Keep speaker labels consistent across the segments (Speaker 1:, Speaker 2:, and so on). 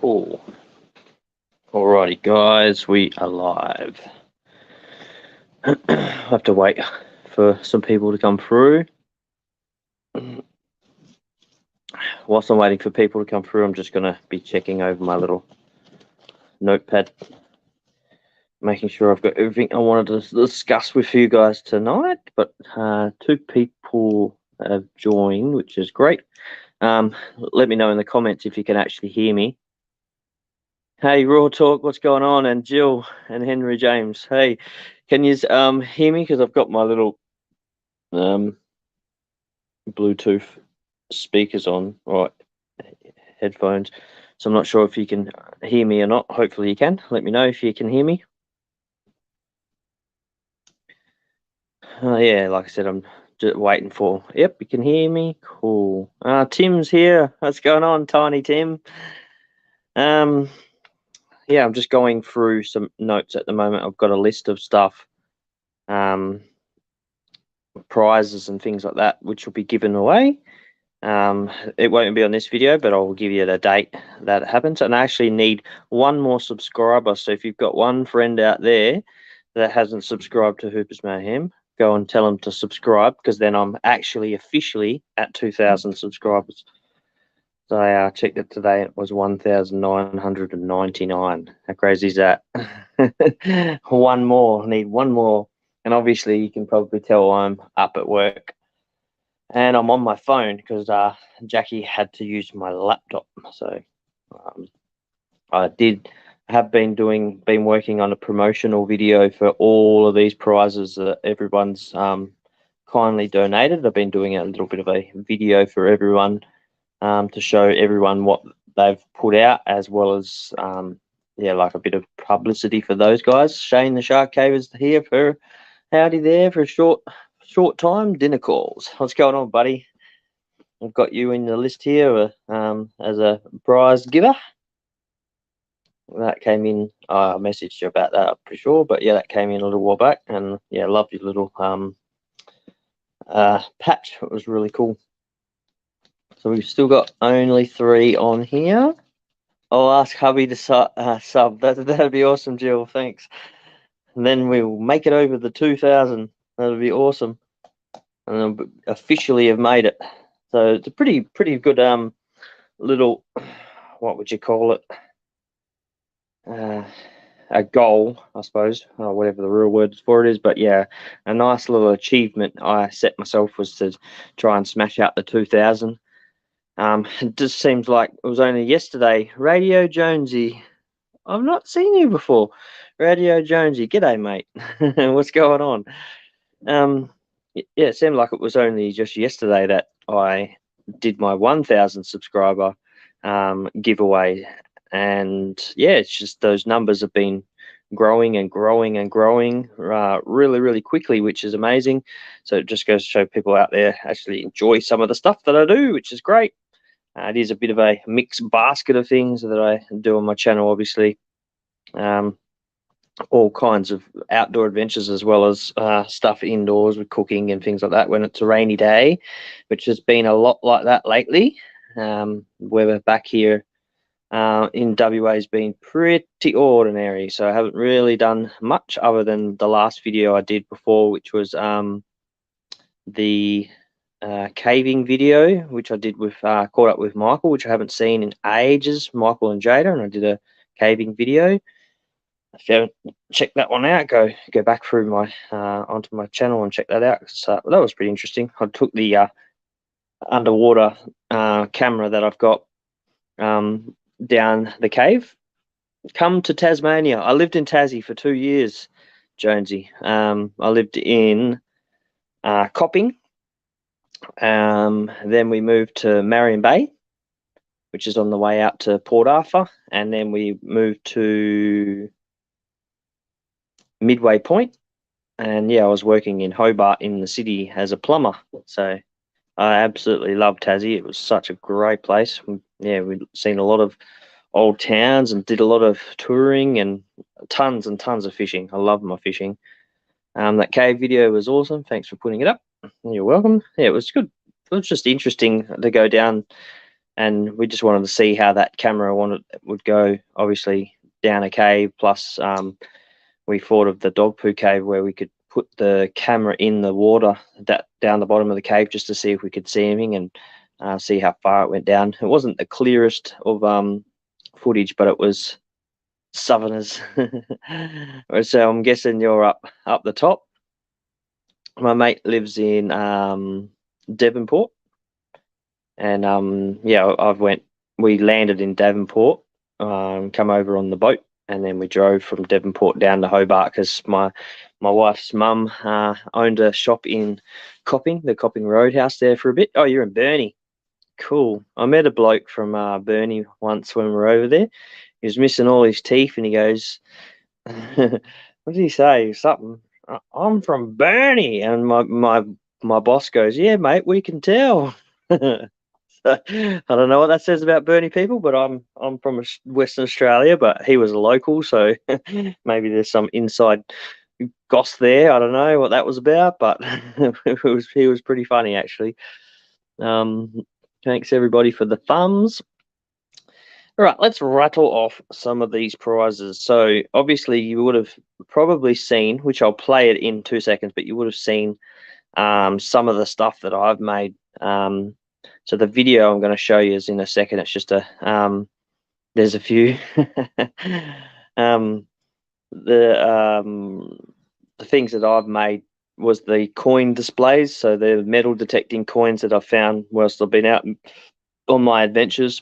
Speaker 1: Cool. Alrighty, guys, we are live. I have to wait for some people to come through. Whilst I'm waiting for people to come through, I'm just going to be checking over my little notepad, making sure I've got everything I wanted to discuss with you guys tonight. But 2 people have joined, which is great. Let me know in the comments if you can actually hear me. Hey, Raw Talk, what's going on? And Jill and Henry James. Hey, can you hear me? Because I've got my little Bluetooth speakers on, right, headphones. So I'm not sure if you can hear me or not. Hopefully you can. Let me know if you can hear me. Yeah, like I said, I'm just waiting for. Yep, you can hear me. Cool. Tim's here. What's going on, Tiny Tim? Yeah, I'm just going through some notes at the moment. I've got a list of stuff, prizes and things like that, which will be given away. It won't be on this video, but I'll give you the date that it happens. And I actually need 1 more subscriber. So if you've got one friend out there that hasn't subscribed to Hoopers Mayhem, go and tell them to subscribe, because then I'm actually officially at 2,000 subscribers. So I checked it today. It was 1,999. How crazy is that? 1 more. I need 1 more. And obviously you can probably tell I'm up at work. And I'm on my phone because Jackie had to use my laptop. So I have been working on a promotional video for all of these prizes that everyone's kindly donated. I've been doing a little bit of a video for everyone to show everyone what they've put out, as well as like a bit of publicity for those guys. Shane the Shark Cave is here for howdy there for a short time. Dinner calls. What's going on, buddy? I've got you in the list here as a prize giver. That came in. I messaged you about that, I'm pretty sure, but yeah, that came in a little while back, and yeah, love your little patch. It was really cool. So we've still got only 3 on here. I'll ask hubby to sub. That'd be awesome, Jill. Thanks. And then we'll make it over the 2,000. That'd be awesome. And officially have made it. So it's a pretty good little, what would you call it? A goal, I suppose, or whatever the real word for it is. But yeah, a nice little achievement I set myself was to try and smash out the 2,000. It just seems like it was only yesterday. Radio Jonesy, I've not seen you before. Radio Jonesy, g'day, mate. What's going on? Yeah, it seemed like it was only just yesterday that I did my 1,000 subscriber giveaway, and yeah, it's just those numbers have been growing and growing and growing really quickly, which is amazing. So it just goes to show people out there actually enjoy some of the stuff that I do, which is great. It is a bit of a mixed basket of things that I do on my channel, obviously. All kinds of outdoor adventures, as well as stuff indoors with cooking and things like that when it's a rainy day, which has been a lot like that lately. Weather back here in WA has been pretty ordinary, so I haven't really done much other than the last video I did before, which was the caving video, which I did with caught up with Michael, which I haven't seen in ages, Michael and Jada, and I did a caving video. If you haven't checked that one out, go back through my onto my channel and check that out. So that was pretty interesting. I took the underwater camera that I've got down the cave. Come to Tasmania. I lived in Tassie for 2 years, Jonesy. I lived in Copping. Then we moved to Marion Bay, which is on the way out to Port Arthur, and then we moved to Midway Point, and yeah, I was working in Hobart in the city as a plumber. So I absolutely loved Tassie. It was such a great place. Yeah, we'd seen a lot of old towns and did a lot of touring and tons of fishing. I love my fishing. That cave video was awesome. Thanks for putting it up. You're welcome. Yeah, it was good. It was just interesting to go down and we just wanted to see how that camera would go. Obviously, down a cave. Plus, we thought of the dog poo cave where we could put the camera in the water down the bottom of the cave just to see if we could see anything and see how far it went down. It wasn't the clearest of footage, but it was Southerners. So I'm guessing you're up the top. My mate lives in Devonport, and we landed in Devonport, come over on the boat, and then we drove from Devonport down to Hobart because my wife's mum owned a shop in Copping, the Copping Roadhouse there for a bit. Oh, you're in Burnie. Cool. I met a bloke from Burnie once when we were over there. He was missing all his teeth, and he goes, what did he say? Something. I'm from Burnie, and my boss goes, yeah, mate, we can tell. I don't know what that says about Burnie people, but I'm from Western Australia, but he was a local, so maybe there's some inside goss there. I don't know what that was about, but he was pretty funny actually. Thanks everybody for the thumbs. All right, let's rattle off some of these prizes. So obviously you would have probably seen, which I'll play it in 2 seconds, but you would have seen some of the stuff that I've made. So the video I'm going to show you is in a second. It's just there's a few. The things that I've made was the coin displays. So the metal detecting coins that I've found whilst I've been out on my adventures.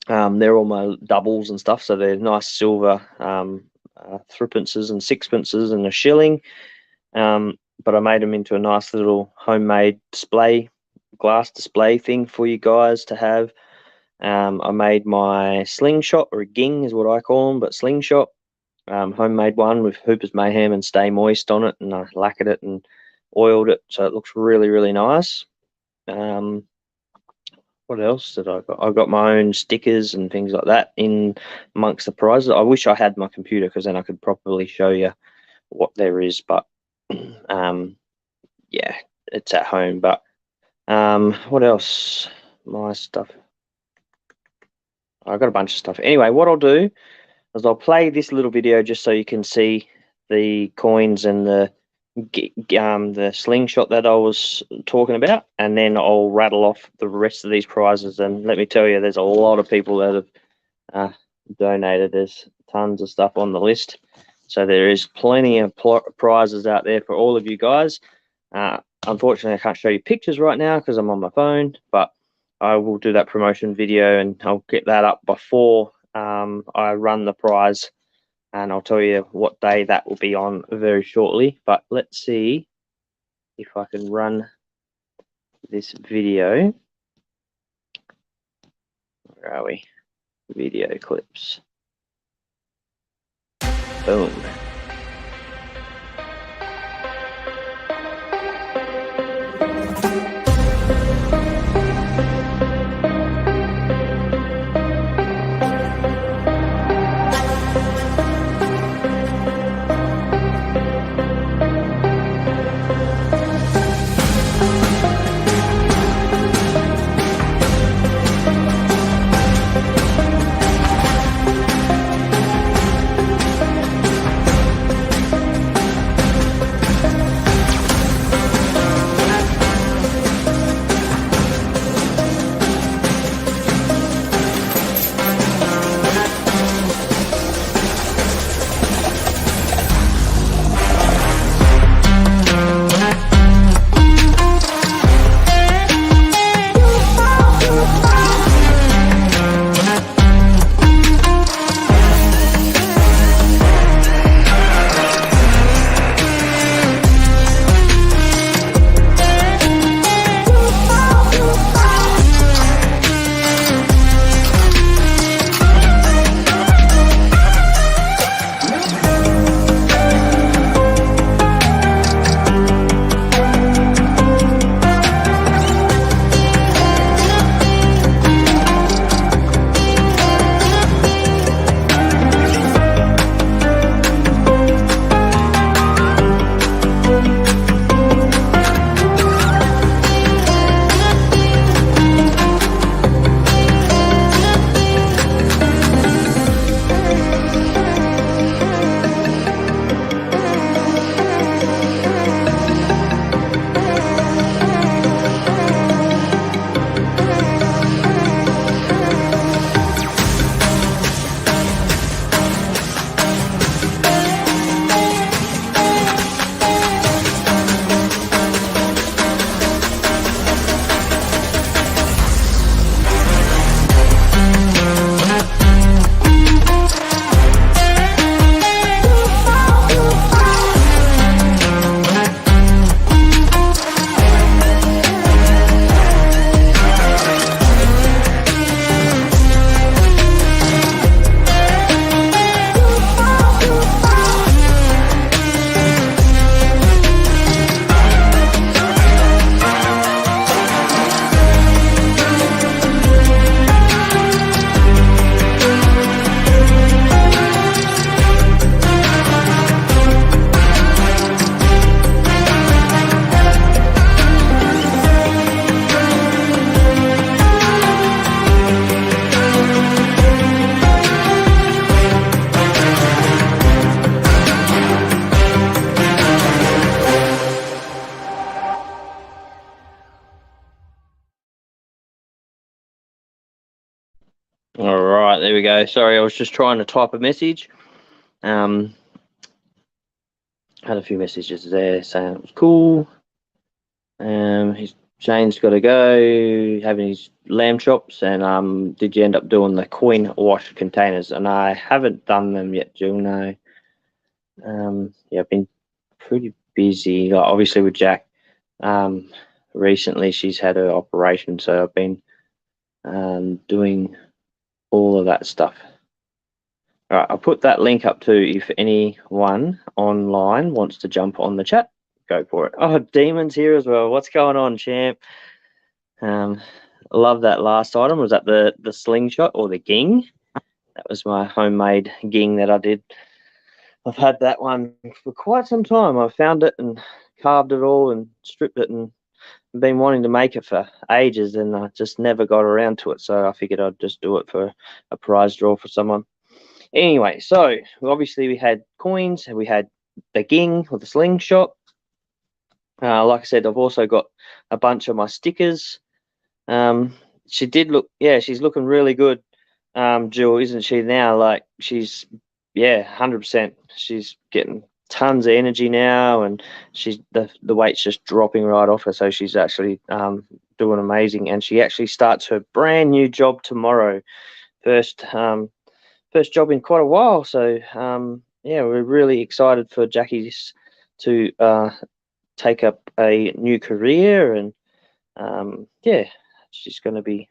Speaker 1: They're all my doubles and stuff. So they're nice silver threepences and sixpences and a shilling. But I made them into a nice little homemade glass display thing for you guys to have. I made my slingshot, or a ging is what I call them, but slingshot, homemade one with Hooper's Mayhem and Stay Moist on it, and I lacquered it and oiled it so it looks really, really nice. What else did I got? I got my own stickers and things like that in amongst the prizes. I wish I had my computer because then I could properly show you what there is, but yeah, it's at home. But what else? My stuff. I got a bunch of stuff. Anyway, what I'll do is I'll play this little video just so you can see the coins and the slingshot that I was talking about, and then I'll rattle off the rest of these prizes. And let me tell you, there's a lot of people that have donated. There's tons of stuff on the list, so there is plenty of prizes out there for all of you guys. Unfortunately, I can't show you pictures right now because I'm on my phone, but I will do that promotion video and I'll get that up before I run the prize, and I'll tell you what day that will be on very shortly. But let's see if I can run this video. Where are we? Video clips. Boom. All right, there we go. Sorry, I was just trying to type a message. Had a few messages there saying it was cool. Shane's got to go having his lamb chops, and did you end up doing the coin wash containers? And I haven't done them yet, Jill. No. Yeah, I've been pretty busy. Like, obviously with Jack. Recently she's had her operation, so I've been doing all of that stuff. All right, I'll put that link up too. If anyone online wants to jump on the chat, go for it. Oh, Demon's here as well. What's going on, champ? Love that last item. Was that the slingshot or the ging? That was my homemade ging that I did. I've had that one for quite some time. I found it and carved it all and stripped it, and been wanting to make it for ages, and I just never got around to it. So I figured I'd just do it for a prize draw for someone. Anyway, so obviously we had coins, and we had the ging or the slingshot. Like I said, I've also got a bunch of my stickers. She did look, yeah, she's looking really good, Jill, isn't she now? Like, she's, yeah, 100%. She's getting tons of energy now, and she's the weight's just dropping right off her. So she's actually doing amazing, and she actually starts her brand new job tomorrow. First job in quite a while. So yeah, we're really excited for Jackie to take up a new career, and yeah, she's going to be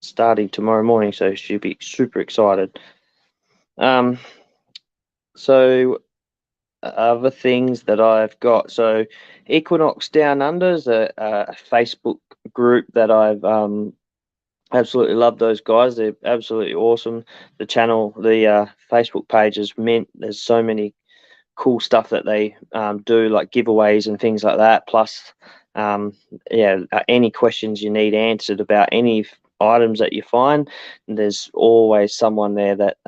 Speaker 1: starting tomorrow morning, so she'll be super excited. So other things that I've got, so Equinox Down Under is a Facebook group that I've absolutely love. Those guys, they're absolutely awesome. The channel, the Facebook page is meant, there's so many cool stuff that they do, like giveaways and things like that. Plus, yeah, any questions you need answered about any items that you find, there's always someone there that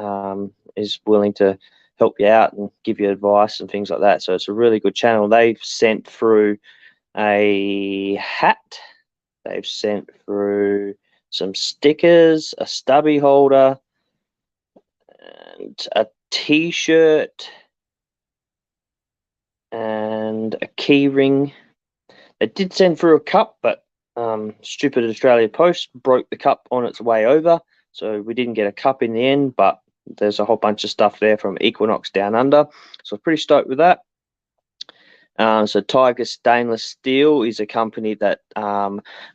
Speaker 1: is willing to help you out and give you advice and things like that. So it's a really good channel. They've sent through a hat. They've sent through some stickers, a stubby holder, and a t-shirt, and a key ring. They did send through a cup, but stupid Australia Post broke the cup on its way over, so we didn't get a cup in the end, but there's a whole bunch of stuff there from Equinox Down Under, so I'm pretty stoked with that. So Tiger Stainless Steel is a company that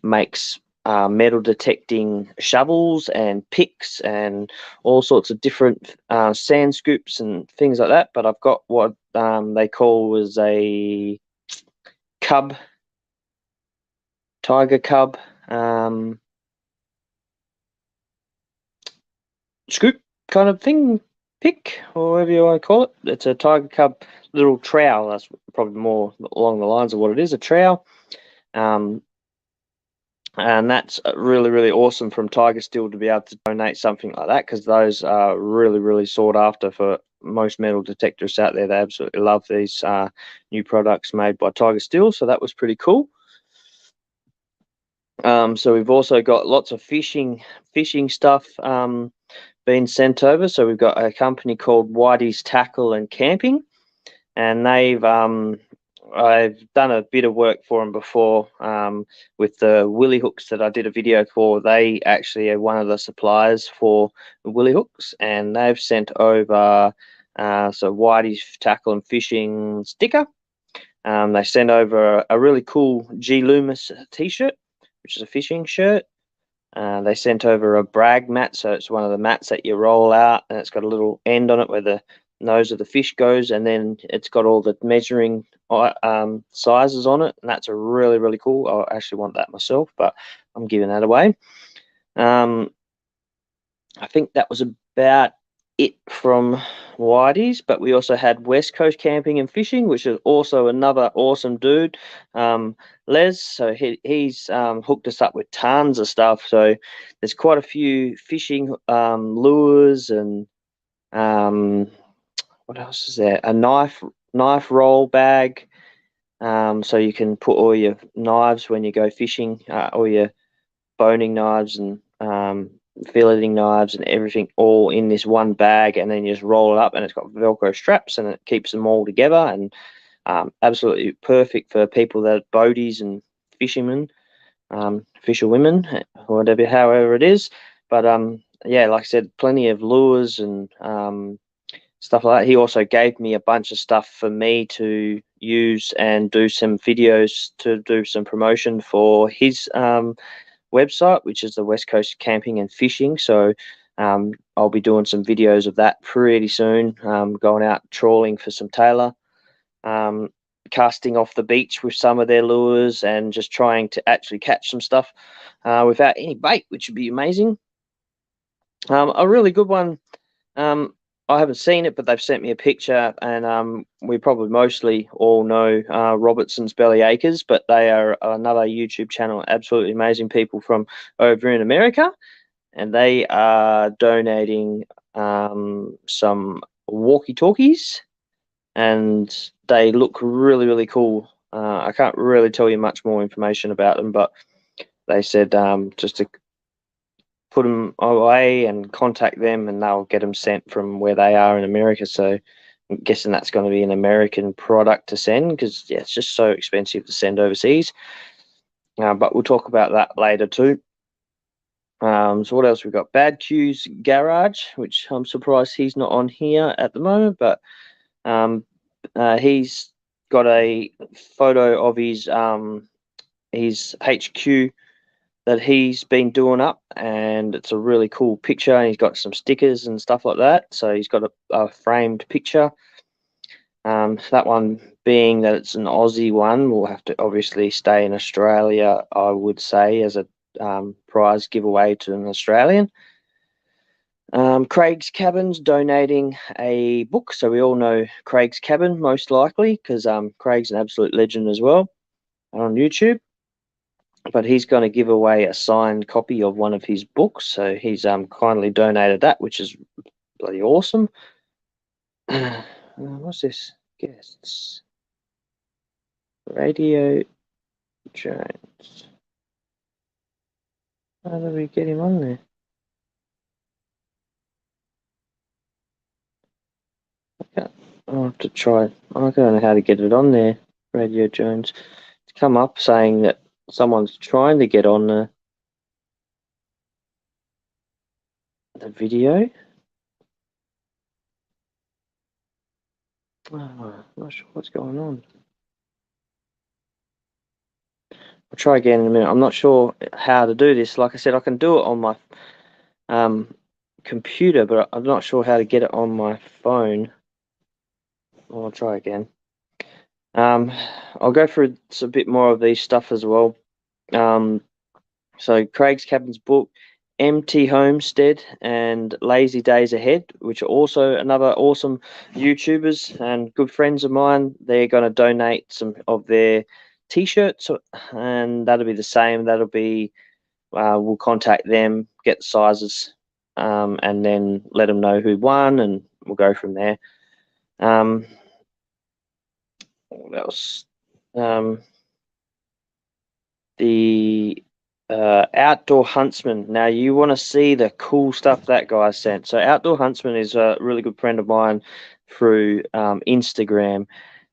Speaker 1: makes metal detecting shovels and picks and all sorts of different sand scoops and things like that. But I've got what they call was a cub, tiger cub scoop kind of thing, pick, or whatever you want to call it. It's a tiger cub little trowel. That's probably more along the lines of what it is, a trowel. And that's really, really awesome from Tiger Steel to be able to donate something like that, because those are really, really sought after for most metal detectors out there. They absolutely love these new products made by Tiger Steel, so that was pretty cool. So we've also got lots of fishing stuff being sent over. So we've got a company called Whitey's Tackle and Camping, and they've I've done a bit of work for them before with the willy hooks that I did a video for. They actually are one of the suppliers for the willy hooks, and they've sent over so Whitey's Tackle and Fishing sticker. They sent over a really cool G Loomis t-shirt, which is a fishing shirt. They sent over a brag mat, so it's one of the mats that you roll out, and it's got a little end on it where the nose of the fish goes, and then it's got all the measuring sizes on it, and that's a really, really cool. I actually want that myself, but I'm giving that away. I think that was about it from Whitey's, but we also had West Coast Camping and Fishing, which is also another awesome dude, Les. So he's hooked us up with tons of stuff. So there's quite a few fishing lures, and what else is there? A knife roll bag, so you can put all your knives when you go fishing, all your boning knives and filleting knives and everything all in this one bag, and then you just roll it up, and it's got Velcro straps, and it keeps them all together, and absolutely perfect for people that are boaties and fishermen, fisherwomen, whatever, however it is. But yeah, like I said, plenty of lures and stuff like that. He also gave me a bunch of stuff for me to use and do some videos to do some promotion for his website, which is the West Coast Camping and Fishing. So I'll be doing some videos of that pretty soon, going out trawling for some tailor, casting off the beach with some of their lures, and just trying to actually catch some stuff without any bait, which would be amazing. A really good one. I haven't seen it, but they've sent me a picture, and we probably mostly all know Robertson's Belly Acres, but they are another YouTube channel, absolutely amazing people from over in America, and they are donating some walkie-talkies, and they look really, really cool. I can't really tell you much more information about them, but they said just to put them away and contact them, and they'll get them sent from where they are in America. So I'm guessing that's going to be an American product to send, because yeah, it's just so expensive to send overseas. But we'll talk about that later too. So what else we've got? Bad Q's Garage, which I'm surprised he's not on here at the moment, but he's got a photo of his HQ that he's been doing up, and it's a really cool picture, and he's got some stickers and stuff like that. So he's got a framed picture. That one being that it's an Aussie one, will have to obviously stay in Australia, I would say, as a prize giveaway to an Australian. Craig's Cabin's donating a book, so we all know Craig's Cabin most likely, because Craig's an absolute legend as well on YouTube. But he's going to give away a signed copy of one of his books, so he's kindly donated that, which is bloody awesome. What's this? Guests. Radio Jones. How do we get him on there? I'll have to try. I don't know how to get it on there. Radio Jones. It's come up saying that someone's trying to get on the video. Oh, I'm not sure what's going on. I'll try again in a minute. I'm not sure how to do this. Like I said, I can do it on my computer, but I'm not sure how to get it on my phone. I'll try again. I'll go through a bit more of these stuff as well. So Craig's Cabin's book, Empty Homestead, and Lazy Days Ahead, which are also another awesome YouTubers and good friends of mine. They're going to donate some of their t-shirts, and that'll be the same. That'll be we'll contact them, get the sizes, and then let them know who won, and we'll go from there. What else? The Outdoor Huntsman. Now, you want to see the cool stuff that guy sent. So Outdoor Huntsman is a really good friend of mine through Instagram.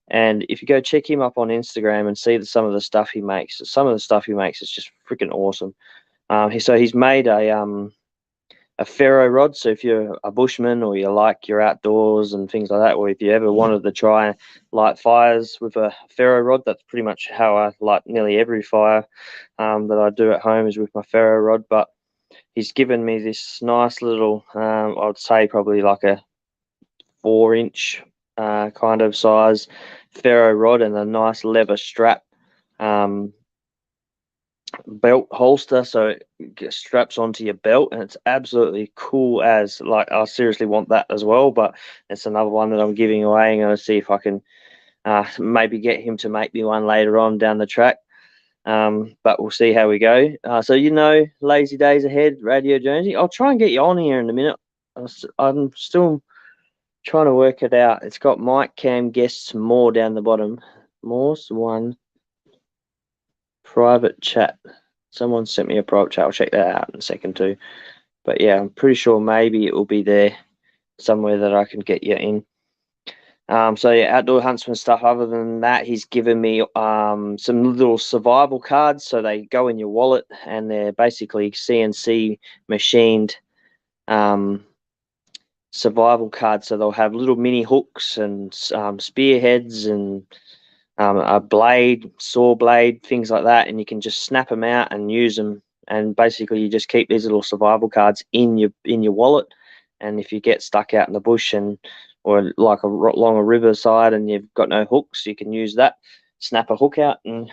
Speaker 1: And if you go check him up on Instagram and see some of the stuff he makes, some of the stuff he makes is just freaking awesome. He's made a ferro rod. So if you're a bushman, or you like your outdoors and things like that, or if you ever wanted to try light fires with a ferro rod, that's pretty much how I light nearly every fire that I do at home, is with my ferro rod. But he's given me this nice little, I'd say probably like a 4-inch kind of size ferro rod, and a nice leather strap belt holster, so it straps onto your belt, and it's absolutely cool as, like, I seriously want that as well. But it's another one that I'm giving away. I'm going to see if I can maybe get him to make me one later on down the track, but we'll see how we go. So Lazy Days Ahead, Radio Jonesy, I'll try and get you on here in a minute. I'm still trying to work it out. It's got Mike, Cam, guests, more down the bottom. More's one private chat. Someone sent me a private chat. I'll check that out in a second too. But yeah, I'm pretty sure maybe it will be there somewhere that I can get you in. So yeah, outdoor huntsman stuff. Other than that, he's given me some little survival cards. So they go in your wallet, and they're basically CNC machined survival cards. So they'll have little mini hooks and spearheads and a blade, saw blade, things like that, and you can just snap them out and use them. And basically, you just keep these little survival cards in your wallet. And if you get stuck out in the bush or like along a riverside and you've got no hooks, you can use that. Snap a hook out and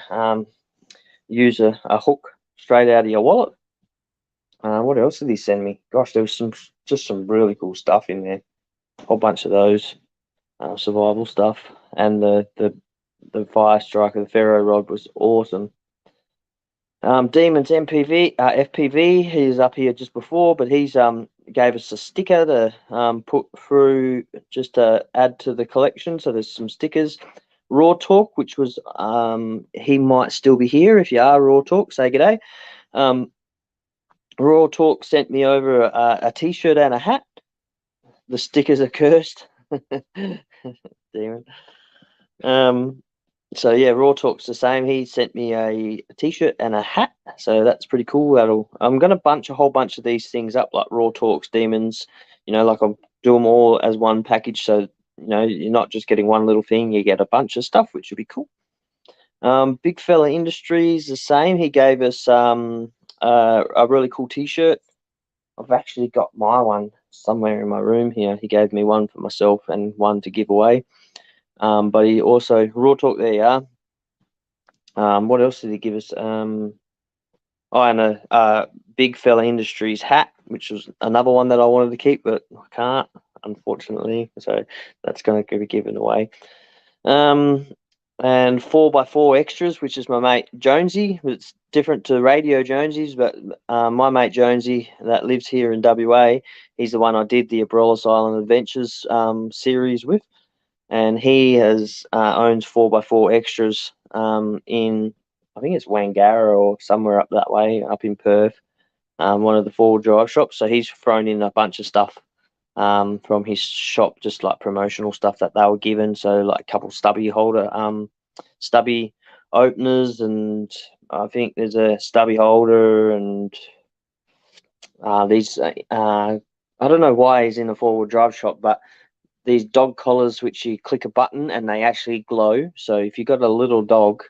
Speaker 1: use a hook straight out of your wallet. What else did he send me? Gosh, there was some really cool stuff in there. A whole bunch of those survival stuff, and the fire striker, the ferro rod, was awesome. Demons FPV, he's up here just before, but he's gave us a sticker to put through just to add to the collection. So there's some stickers. Raw Talk, which was he might still be here. If you are Raw Talk, say g'day. Raw Talk sent me over a t-shirt and a hat. The stickers are cursed. Demon. So yeah, Raw Talk's the same. He sent me a t-shirt and a hat, so that's pretty cool. I'm gonna bunch a whole bunch of these things up, like Raw Talks, Demons. Like I'll do them all as one package, so you're not just getting one little thing; you get a bunch of stuff, which would be cool. Big Fella Industries, the same. He gave us a really cool t-shirt. I've actually got my one somewhere in my room here. He gave me one for myself and one to give away. But he also, Raw Talk, there you are. What else did he give us? And a Big Fella Industries hat, which was another one that I wanted to keep, but I can't, unfortunately. So that's going to be given away. And 4x4 extras, which is my mate Jonesy. It's different to Radio Jonesy's, but my mate Jonesy that lives here in WA, he's the one I did the Abrolhos Island Adventures series with. And he owns 4x4 extras in, I think it's Wangara or somewhere up that way, up in Perth, one of the 4-wheel drive shops. So he's thrown in a bunch of stuff from his shop, just like promotional stuff that they were given. So like a couple stubby openers, and I think there's a stubby holder, and these I don't know why he's in a 4-wheel drive shop, but these dog collars which you click a button and they actually glow. So if you got a little dog,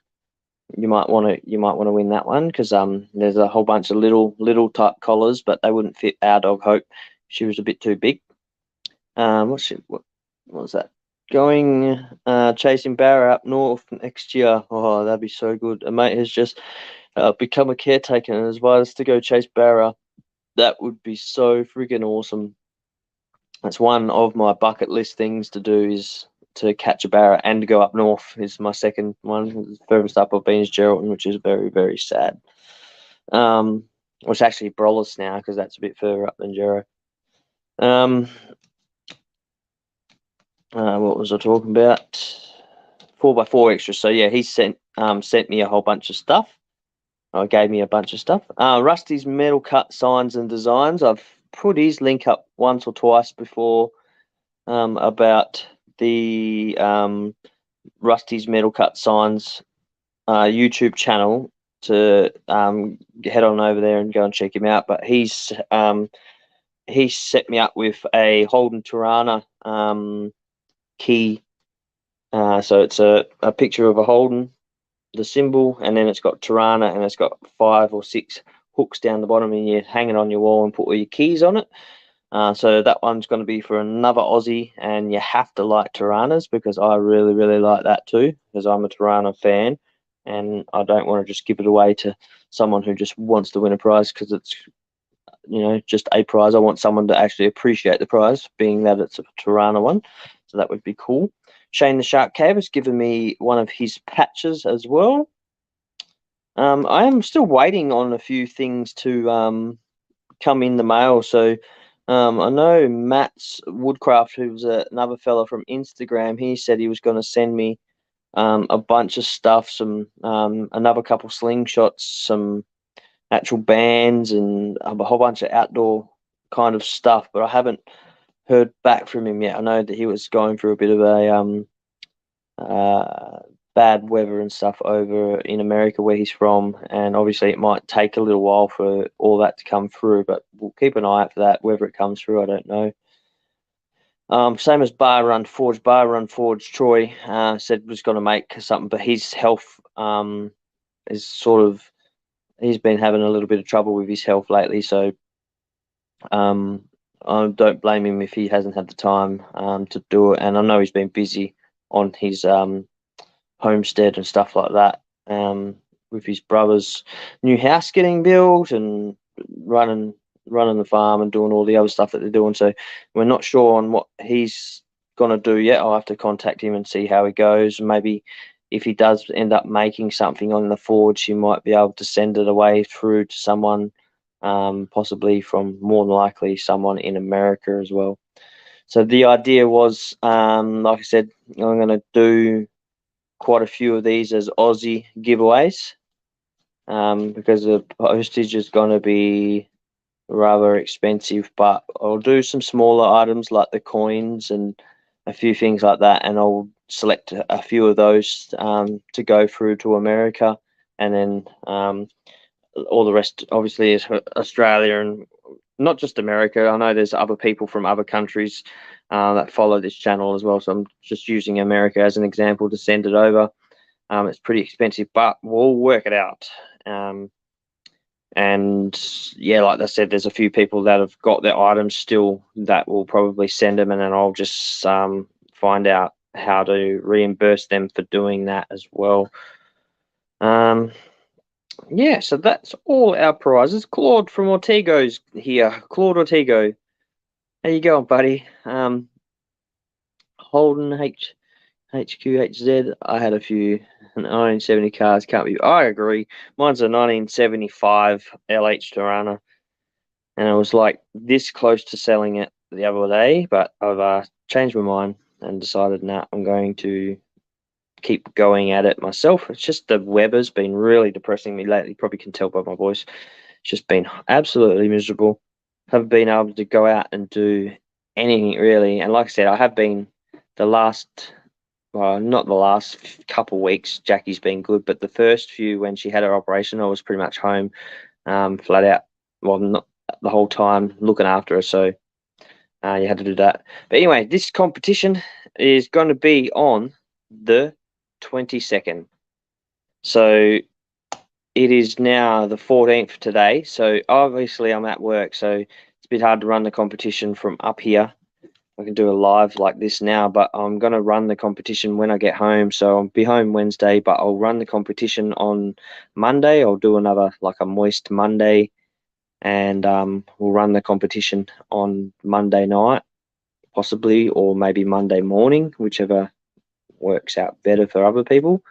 Speaker 1: you might want to win that one, because there's a whole bunch of little type collars, but they wouldn't fit our dog Hope. She was a bit too big. What was that? Going chasing Barra up north next year. Oh, that'd be so good. A mate has just become a caretaker and has invited us to go chase Barra. That would be so freaking awesome. That's one of my bucket list things to do, is to catch a barra and to go up north. Is my second one. The furthest up I've been is Geraldton, which is very, very sad. It's actually Brollis now, because that's a bit further up than Gero. What was I talking about? 4x4 extras. So yeah, he sent me a whole bunch of stuff. Gave me a bunch of stuff. Rusty's metal cut signs and designs. I've put his link up once or twice before about the Rusty's Metal Cut Signs YouTube channel, to head on over there and go and check him out. But he set me up with a Holden Tirana key. So it's a picture of a Holden, the symbol, and then it's got Tirana, and it's got 5 or 6 hooks down the bottom, and you hang it on your wall and put all your keys on it. So that one's going to be for another Aussie, and you have to like Tiranas, because I really, really like that too, because I'm a Tirana fan, and I don't want to just give it away to someone who just wants to win a prize because it's, just a prize. I want someone to actually appreciate the prize, being that it's a Tirana one. So that would be cool. Shane the Shark Cave has given me one of his patches as well. I am still waiting on a few things to come in the mail. So I know Matt's Woodcraft, who's another fella from Instagram, he said he was going to send me a bunch of stuff, some another couple slingshots, some actual bands, and a whole bunch of outdoor kind of stuff, but I haven't heard back from him yet. I know that he was going through a bit of a bad weather and stuff over in America where he's from, and obviously it might take a little while for all that to come through, but we'll keep an eye out for that. Whether it comes through, I don't know. Same as Bar Run Forge. Troy said was going to make something, but his health is sort of, he's been having a little bit of trouble with his health lately, so I don't blame him if he hasn't had the time to do it. And I know he's been busy on his homestead and stuff like that, with his brother's new house getting built and running the farm and doing all the other stuff that they're doing. So we're not sure on what he's gonna do yet. I'll have to contact him and see how he goes. Maybe if he does end up making something on the forge, he might be able to send it away through to someone, possibly from, more than likely, someone in America as well. So the idea was, like I said, I'm going to do quite a few of these as Aussie giveaways, because the postage is going to be rather expensive, but I'll do some smaller items like the coins and a few things like that, and I'll select a few of those to go through to America, and then all the rest obviously is Australia, and not just America. I know there's other people from other countries that follow this channel as well, so I'm just using America as an example to send it over. It's pretty expensive, but we'll work it out. And yeah, like I said, there's a few people that have got their items still that will probably send them, and then I'll just find out how to reimburse them for doing that as well. Yeah, so that's all our prizes. Claude from Ortego's here. Claude Ortego, how you going, buddy? Holden HQHZ. I had a few 1970 cars. Can't be. I agree. Mine's a 1975 LH Tirana, and I was like this close to selling it the other day, but I've changed my mind and decided, nah, I'm going to keep going at it myself. It's just the weather's been really depressing me lately. You probably can tell by my voice. It's just been absolutely miserable. Haven't been able to go out and do anything really. And like I said, I have been the last, well, not the last couple of weeks. Jackie's been good, but the first few when she had her operation, I was pretty much home, flat out. Well, not the whole time looking after her. So you had to do that. But anyway, this competition is going to be on the 22nd. So it is now the 14th today. So obviously I'm at work, so it's a bit hard to run the competition from up here. I can do a live like this now, but I'm going to run the competition when I get home. So I'll be home Wednesday, but I'll run the competition on Monday. I'll do another, like a moist Monday, and we'll run the competition on Monday night, possibly, or maybe Monday morning, whichever works out better for other people.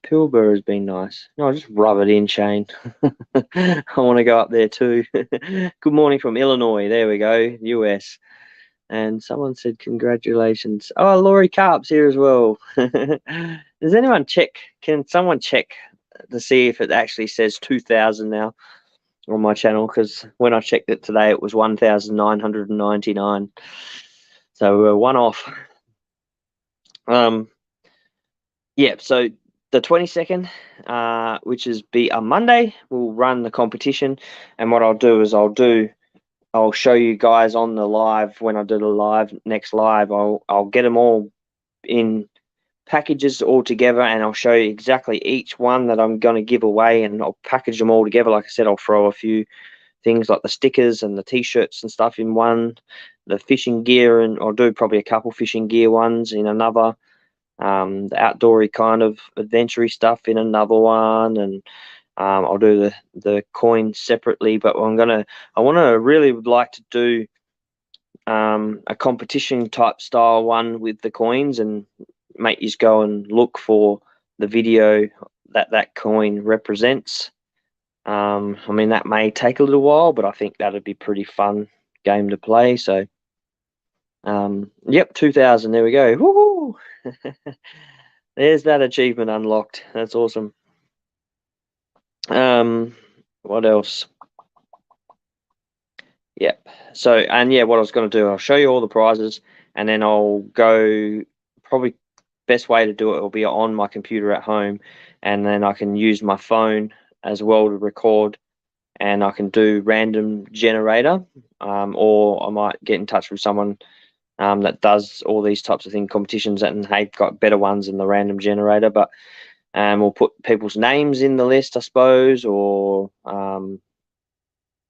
Speaker 1: Pilbara has been nice. No, I'll just rub it in, Shane. I want to go up there too. Good morning from Illinois. There we go, US. And someone said congratulations. Oh, Laurie Carp's here as well. Does anyone check? Can someone check to see if it actually says 2,000 now on my channel? Because when I checked it today, it was 1,999. So we're one off. Yeah, so the 22nd, which is be a Monday, we'll run the competition. And what I'll do is I'll show you guys on the live, when I do the next live, I'll get them all in packages all together, and I'll show you exactly each one that I'm going to give away, and I'll package them all together. Like I said, I'll throw a few things like the stickers and the t-shirts and stuff in one, the fishing gear, and I'll do probably a couple fishing gear ones in another, the outdoory kind of adventure stuff in another one, and I'll do the coins separately. But I want to really would like to do a competition type style one with the coins, and make you go and look for the video that coin represents. I mean, that may take a little while, but I think that'd be pretty fun game to play. So yep, 2,000, there we go. Woo! There's that achievement unlocked. That's awesome. What else? Yep. So, and yeah, what I was going to do, I'll show you all the prizes, and then I'll go, probably best way to do it will be on my computer at home, and then I can use my phone as well to record, and I can do random generator, or I might get in touch with someone that does all these types of things, competitions, and they've got better ones than the random generator. But we'll put people's names in the list, I suppose, or I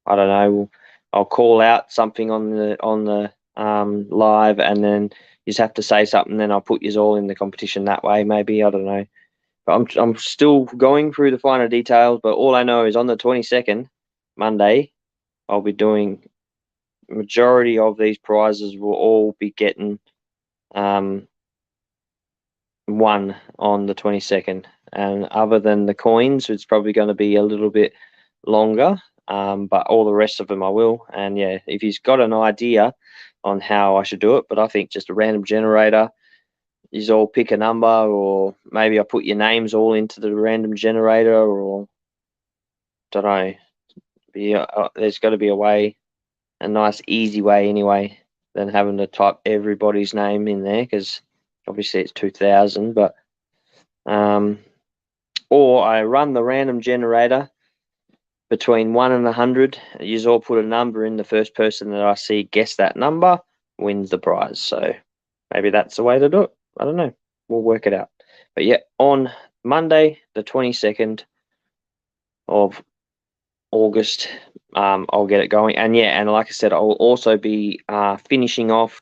Speaker 1: don't know. I'll call out something on the live, and then you just have to say something. Then I'll put you all in the competition that way. Maybe, I don't know. But I'm still going through the finer details. But all I know is on the 22nd, Monday, I'll be doing majority of these prizes will all be getting one on the 22nd, and other than the coins, it's probably going to be a little bit longer. But all the rest of them I will. And yeah, if he's got an idea on how I should do it, but I think just a random generator, you all pick a number, or maybe I put your names all into the random generator, or don't know. There's got to be a way, a nice easy way anyway, than having to type everybody's name in there, because obviously it's 2000. But or I run the random generator between 1 and 100. You all put a number in. The first person that I see guess that number wins the prize. So maybe that's the way to do it. I don't know. We'll work it out. But yeah, on Monday, the 22nd of August, I'll get it going. And yeah, and like I said, I'll also be finishing off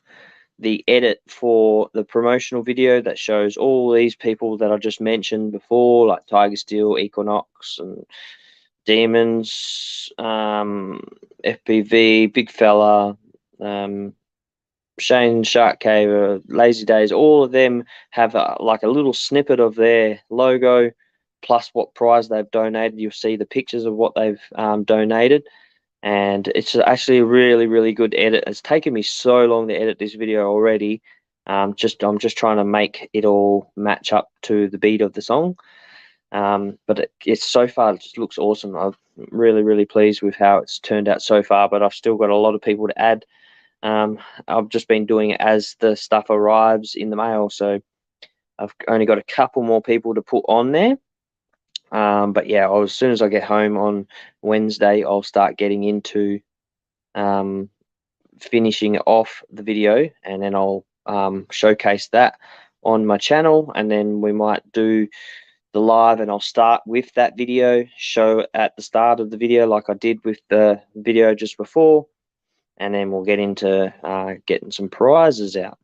Speaker 1: the edit for the promotional video that shows all these people that I just mentioned before, like Tiger Steel, Equinox, and Demons, FPV, Big Fella, Shane Shark Cave, Lazy Days. All of them have like a little snippet of their logo plus what prize they've donated. You'll see the pictures of what they've donated, and it's actually a really, really good edit. It's taken me so long to edit this video already. I'm just trying to make it all match up to the beat of the song. But it's so far, it just looks awesome. I'm really, really pleased with how it's turned out so far, but I've still got a lot of people to add. I've just been doing it as the stuff arrives in the mail, so I've only got a couple more people to put on there. But yeah, as soon as I get home on Wednesday, I'll start getting into finishing off the video, and then I'll showcase that on my channel, and then we might do the live, and I'll start with that video, show at the start of the video like I did with the video just before, and then we'll get into getting some prizes out.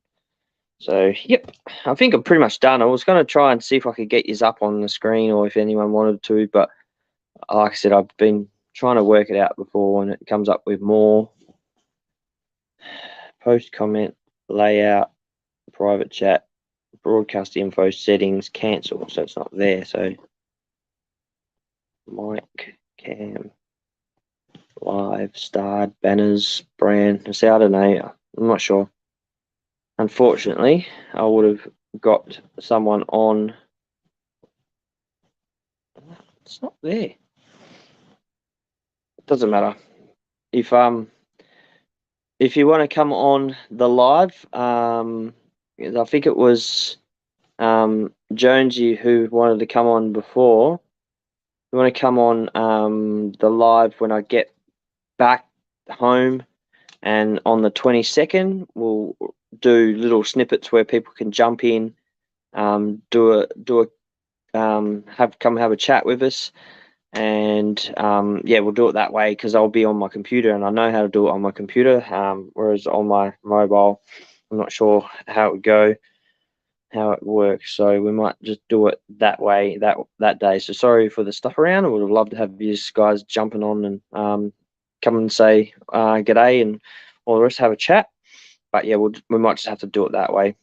Speaker 1: So yep, I think I'm pretty much done. I was going to try and see if I could get you up on the screen, or if anyone wanted to, but like I said, I've been trying to work it out before, and it comes up with more. Post, comment, layout, private chat, broadcast info, settings, cancel. So it's not there. So mic, cam, live, starred, banners, brand. See, I don't know. I'm not sure. Unfortunately, I would have got someone on. It's not there. It doesn't matter. If you want to come on the live, I think it was Jonesy who wanted to come on before. You want to come on the live when I get back home, and on the 22nd we'll do little snippets where people can jump in, come have a chat with us, and yeah, we'll do it that way, because I'll be on my computer and I know how to do it on my computer, whereas on my mobile I'm not sure how it would go, how it works. So we might just do it that way that day. So sorry for the stuff around. I would have loved to have you guys jumping on and come and say g'day and all the rest, have a chat. But yeah, we might just have to do it that way.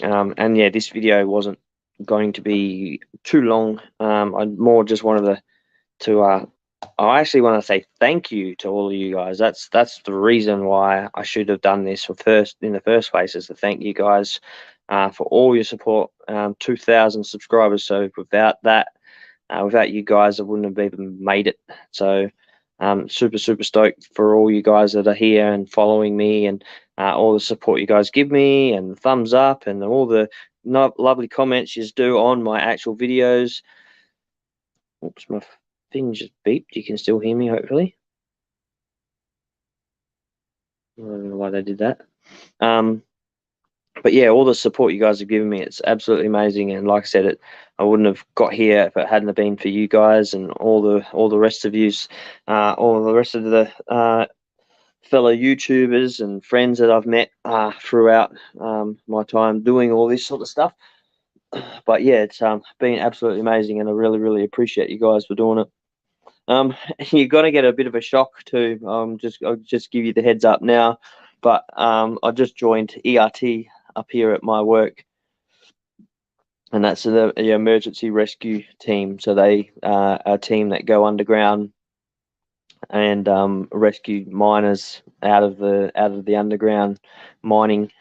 Speaker 1: And yeah, this video wasn't going to be too long. I more just wanted to I actually want to say thank you to all of you guys. That's the reason why I should have done this in the first place, is to thank you guys for all your support. 2,000 subscribers. So without that, without you guys, I wouldn't have even made it. So Super stoked for all you guys that are here and following me, and all the support you guys give me, and the thumbs up, and all the lovely comments you do on my actual videos. Oops, my thing just beeped. You can still hear me, hopefully. I don't know why they did that. But yeah, all the support you guys have given me, it's absolutely amazing. And like I said, I wouldn't have got here if it hadn't have been for you guys and all the rest of yous, all the rest of the fellow YouTubers and friends that I've met throughout my time doing all this sort of stuff. But yeah, it's been absolutely amazing, and I really appreciate you guys for doing it. You're gonna get a bit of a shock too. I'll just give you the heads up now. But I just joined ERT up here at my work, and that's the emergency rescue team. So they are a team that go underground and rescue miners out of the underground mining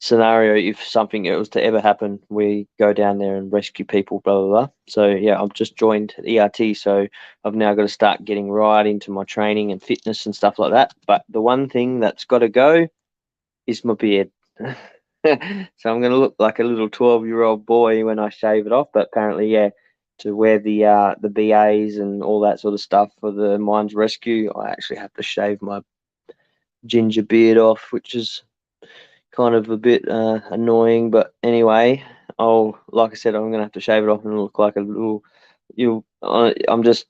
Speaker 1: scenario. If something was to ever happen, we go down there and rescue people, blah blah blah. So yeah, I've just joined ERT, so I've now got to start getting right into my training and fitness and stuff like that. But the one thing that's got to go is my beard. So I'm going to look like a little 12-year-old boy when I shave it off. But apparently, yeah, to wear the BAs and all that sort of stuff for the mines rescue, I actually have to shave my ginger beard off, which is kind of a bit annoying. But anyway, like I said, I'm going to have to shave it off and look like a little. I'm just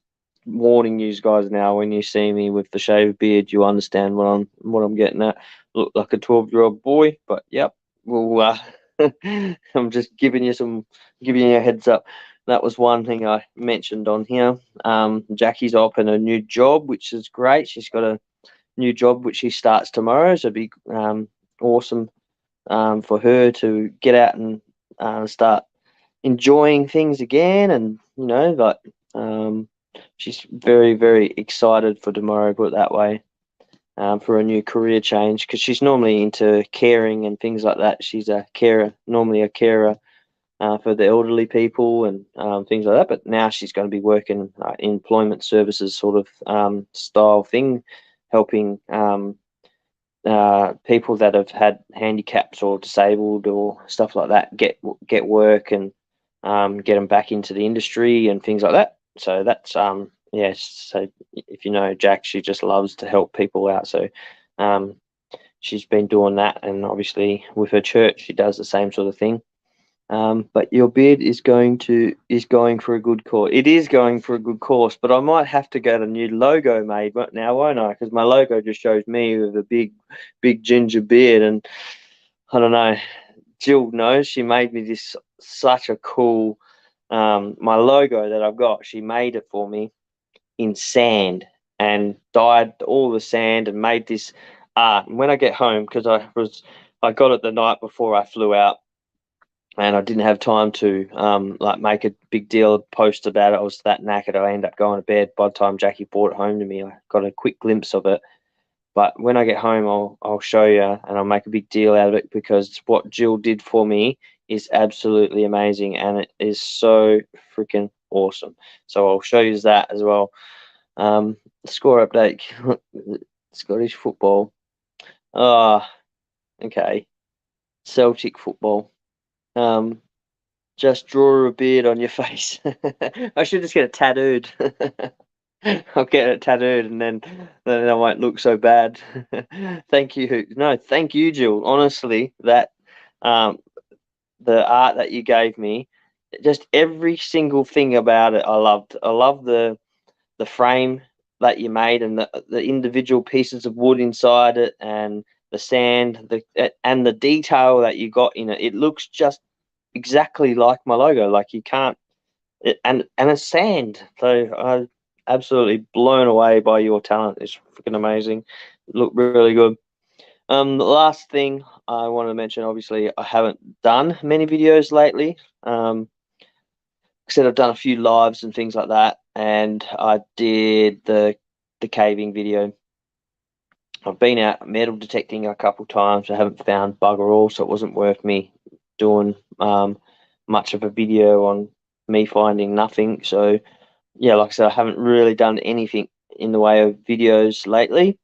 Speaker 1: warning you guys now. When you see me with the shaved beard, you understand what I'm getting at. Look like a 12-year-old boy, but yep. Well, I'm just giving you a heads up. That was one thing I mentioned on here. Jackie's opened a new job, which is great. She's got a new job which she starts tomorrow, so it'd be awesome for her to get out and start enjoying things again. And like she's very excited for tomorrow, put it that way. For a new career change, because she's normally into caring and things like that. She's a carer, normally a carer for the elderly people and things like that. But now she's going to be working employment services sort of style thing, helping people that have had handicaps or disabled or stuff like that get work and get them back into the industry and things like that. So that's yes. So if you know Jack, she just loves to help people out. So she's been doing that, and obviously with her church, she does the same sort of thing. But your beard is going for a good course. It is going for a good course, but I might have to get a new logo made now, won't I? Because my logo just shows me with a big ginger beard, and I don't know. Jill knows, she made me this such a cool my logo that I've got. She made it for me in sand and dyed all the sand and made this art. And when I get home, because I got it the night before I flew out, and I didn't have time to like make a big deal post about it. I was that knackered. I ended up going to bed. By the time Jackie brought it home to me, I got a quick glimpse of it. But when I get home, I'll show you, and I'll make a big deal out of it, because what Jill did for me is absolutely amazing, and it is so freaking awesome. So I'll show you that as well. Score update: Scottish football. Okay. Celtic football. Just draw a beard on your face. I should just get it tattooed. I'll get it tattooed, and then I won't look so bad. Thank you. No, thank you, Jill. Honestly, that the art that you gave me, just every single thing about it, I loved. I love the frame that you made, and the individual pieces of wood inside it, and the sand, and the detail that you got in it. It looks just exactly like my logo. Like you can't, and it's sand. So I absolutely blown away by your talent. It's freaking amazing. Look really good. The last thing I want to mention, obviously, I haven't done many videos lately. I said I've done a few lives and things like that, and I did the caving video. I've been out metal detecting a couple times. I haven't found bugger all, so it wasn't worth me doing much of a video on me finding nothing. So yeah, like I said, I haven't really done anything in the way of videos lately.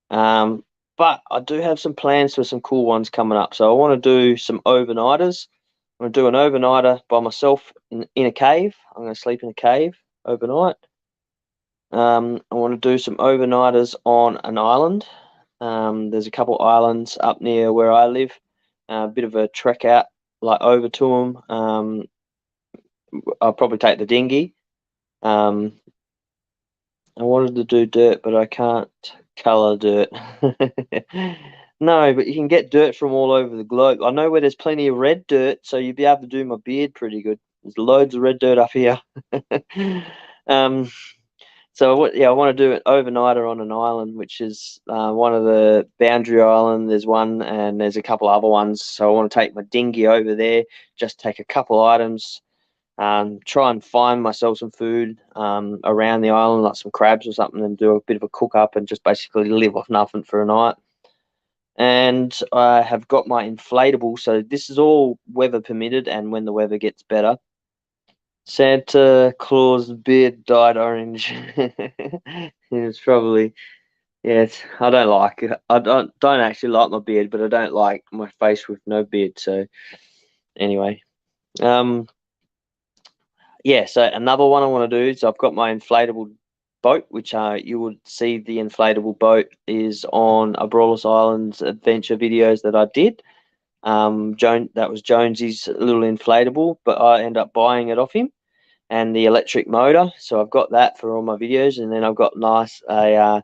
Speaker 1: But I do have some plans for some cool ones coming up. So I want to do some overnighters. I'm going to do an overnighter by myself in a cave. I'm going to sleep in a cave overnight. I want to do some overnighters on an island. There's a couple islands up near where I live. A bit of a trek out, like over to them. I'll probably take the dinghy. I wanted to do dirt, but I can't colour dirt. No, but you can get dirt from all over the globe. I know where there's plenty of red dirt, so you'd be able to do my beard pretty good. There's loads of red dirt up here. um, I want to do an overnighter on an island, which is one of the boundary island. There's one, and there's a couple other ones. So I want to take my dinghy over there, just take a couple items, try and find myself some food around the island, like some crabs or something, and do a bit of a cook up and just basically live off nothing for a night. And I have got my inflatable, so this is all weather permitted, and when the weather gets better. Santa Claus beard dyed orange. It's probably, yes. I don't like it. I don't actually like my beard, but I don't like my face with no beard. So anyway, yeah. So another one I want to do is I've got my inflatable boat, which you would see the inflatable boat is on a Brawlers Islands adventure videos that I did. That was Jonesy's little inflatable, but I end up buying it off him, and the electric motor. So I've got that for all my videos, and then I've got a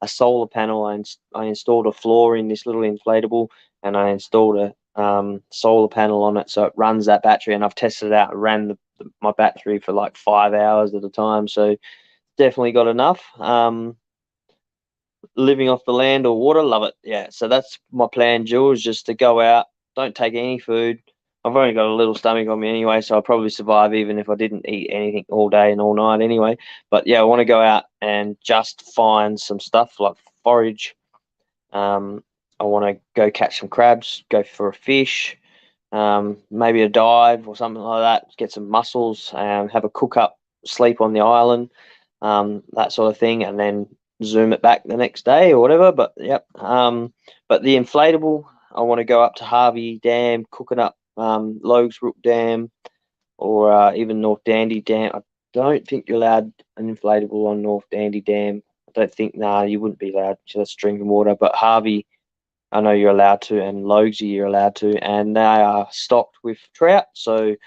Speaker 1: solar panel. I installed a floor in this little inflatable, and I installed a solar panel on it, so it runs that battery. And I've tested it out. It ran my battery for like 5 hours at a time, so definitely got enough. Living off the land or water, love it. Yeah, so that's my plan, Jules, just to go out, don't take any food. I've only got a little stomach on me anyway, so I'll probably survive even if I didn't eat anything all day and all night anyway. But yeah, I want to go out and just find some stuff like forage. I want to go catch some crabs, go for a fish, maybe a dive or something like that, get some mussels, have a cook up, sleep on the island, that sort of thing, and then zoom it back the next day or whatever. But yep. But the inflatable, I want to go up to Harvey Dam, cooking up Logs Brook Dam, or even North Dandy Dam. I don't think you're allowed an inflatable on North Dandy Dam. I don't think, you wouldn't be allowed. That's drinking water. But Harvey, I know you're allowed to, and Logsy you're allowed to, and they are stocked with trout. So I'm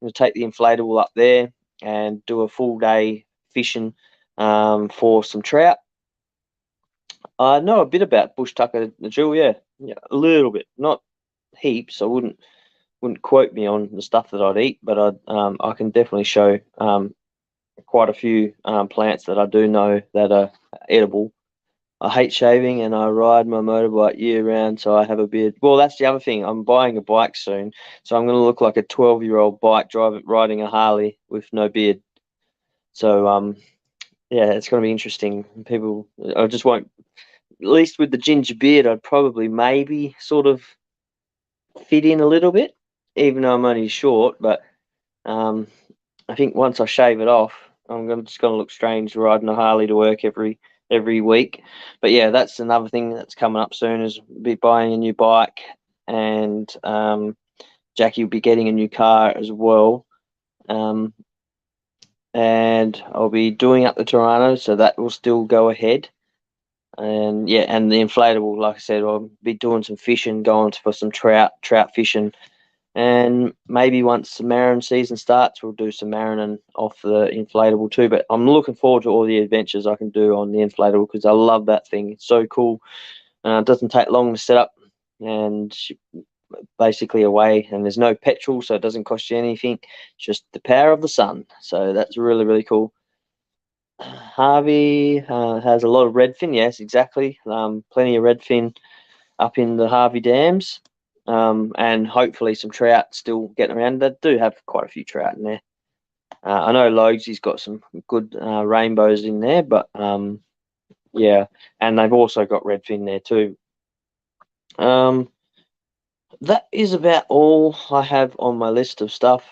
Speaker 1: going to take the inflatable up there and do a full day fishing for some trout. I know a bit about bush tucker, Jill. Yeah, a little bit, not heaps. I wouldn't quote me on the stuff that I'd eat, but I can definitely show quite a few plants that I do know that are edible. I hate shaving, and I ride my motorbike year round, so I have a beard. Well, that's the other thing. I'm buying a bike soon, so I'm going to look like a 12-year-old bike riding a Harley with no beard. So yeah, it's going to be interesting. People, I just won't. At least with the ginger beard, I'd probably maybe sort of fit in a little bit, even though I'm only short. But I think once I shave it off, just going to look strange riding a Harley to work every week. But yeah, that's another thing that's coming up soon, is be buying a new bike, and Jackie will be getting a new car as well. And I'll be doing up the Toronto, so that will still go ahead. And yeah, and the inflatable, like I said, I'll be doing some fishing, going for some trout fishing, and maybe once the marron season starts, we'll do some marroning off the inflatable too. But I'm looking forward to all the adventures I can do on the inflatable, because I love that thing. It's so cool. It doesn't take long to set up, and basically away. And there's no petrol, so it doesn't cost you anything. It's just the power of the sun. So that's really, really cool. Harvey has a lot of redfin. Yes, exactly. Plenty of redfin up in the Harvey dams, and hopefully some trout still getting around. They do have quite a few trout in there. I know Logsy's got some good rainbows in there, but yeah, and they've also got redfin there too. That is about all I have on my list of stuff,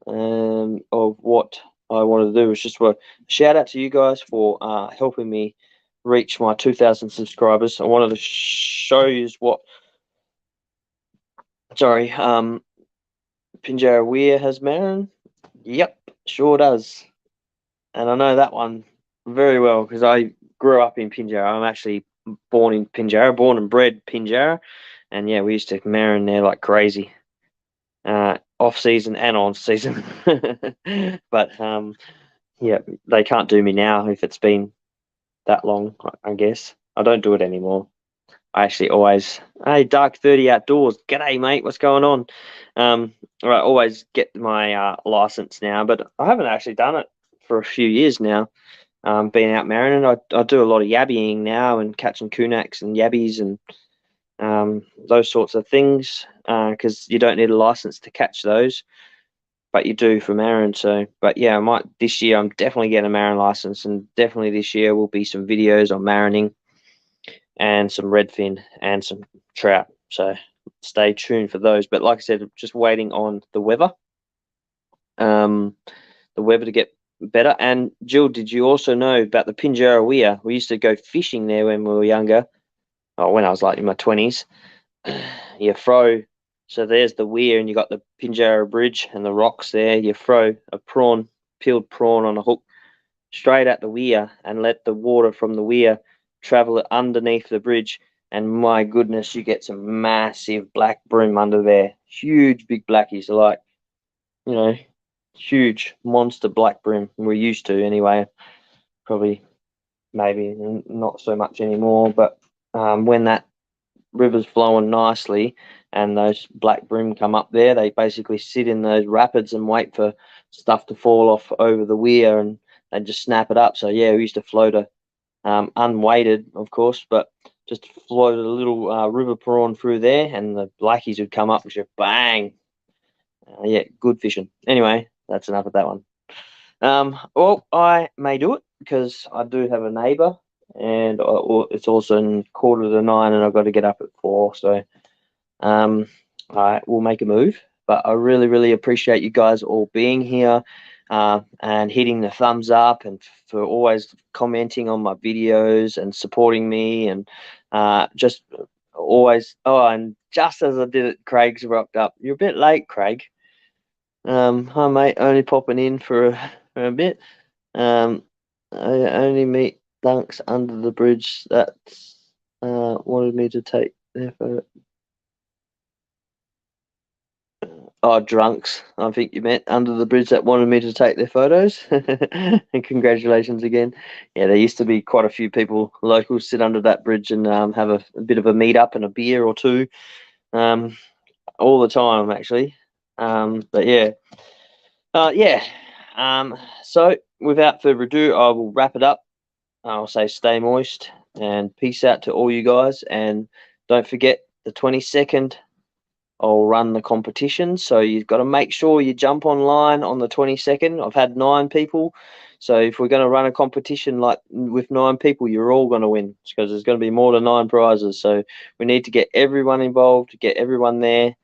Speaker 1: of what I wanted to do. It's just a shout out to you guys for helping me reach my 2,000 subscribers, I wanted to show you what. Sorry, Pinjarra Weir has Marin. Yep, sure does. And I know that one very well because I grew up in Pinjarra. I'm actually born in Pinjarra, born and bred Pinjarra. And yeah, we used to Marin there like crazy, off season and on season. But yeah, they can't do me now if it's been that long, I guess. I don't do it anymore. I actually always, hey, Dark 30 Outdoors, g'day, mate, what's going on? I always get my license now, but I haven't actually done it for a few years now. Being out marining, I do a lot of yabbying now and catching kunaks and yabbies and those sorts of things because you don't need a license to catch those, but you do for marin. So, but yeah, I might this year. I'm definitely getting a marin license, and definitely this year will be some videos on marining and some redfin and some trout. So stay tuned for those. But like I said, just waiting on the weather to get better. And Jill, did you also know about the Pinjarra Weir? We used to go fishing there when we were younger. Oh, when I was like in my 20s. You throw, so there's the weir, and you got the Pinjarra Bridge and the rocks there. You throw a prawn, peeled prawn on a hook straight at the weir and let the water from the weir travel underneath the bridge. And my goodness, you get some massive black bream under there. Huge, big blackies, like, you know, huge monster black bream. We're used to anyway. Probably, maybe not so much anymore. But when that river's flowing nicely and those black bream come up there, they basically sit in those rapids and wait for stuff to fall off over the weir and they just snap it up. So yeah, we used to float a unweighted, of course, but just float a little river prawn through there, and the blackies would come up and just bang. Yeah, good fishing. Anyway, that's enough of that one. Well, I may do it because I do have a neighbour, and it's also 8:45, and I've got to get up at 4. So, I will make a move. But I really, really appreciate you guys all being here, and hitting the thumbs up, and for always commenting on my videos and supporting me, and just always. Oh, and just as I did it, Craig's rocked up. You're a bit late, Craig. Hi mate, only popping in for a bit. I only meet dunks under the bridge that wanted me to take their photo. Oh, drunks, I think you meant under the bridge that wanted me to take their photos. And congratulations again. Yeah, there used to be quite a few people, locals, sit under that bridge and have a bit of a meet up and a beer or two all the time, actually. But yeah. Yeah. So without further ado, I will wrap it up. I'll say stay moist and peace out to all you guys. And don't forget the 22nd, I'll run the competition. So you've got to make sure you jump online on the 22nd. I've had 9 people. So if we're going to run a competition like with 9 people, you're all going to win because there's going to be more than 9 prizes. So we need to get everyone involved, get everyone there.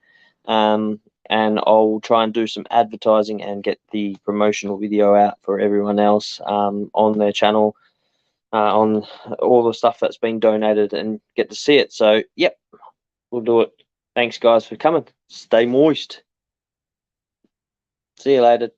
Speaker 1: And I'll try and do some advertising and get the promotional video out for everyone else on their channel, on all the stuff that's been donated, and get to see it. So, yep, we'll do it. Thanks, guys, for coming. Stay moist. See you later.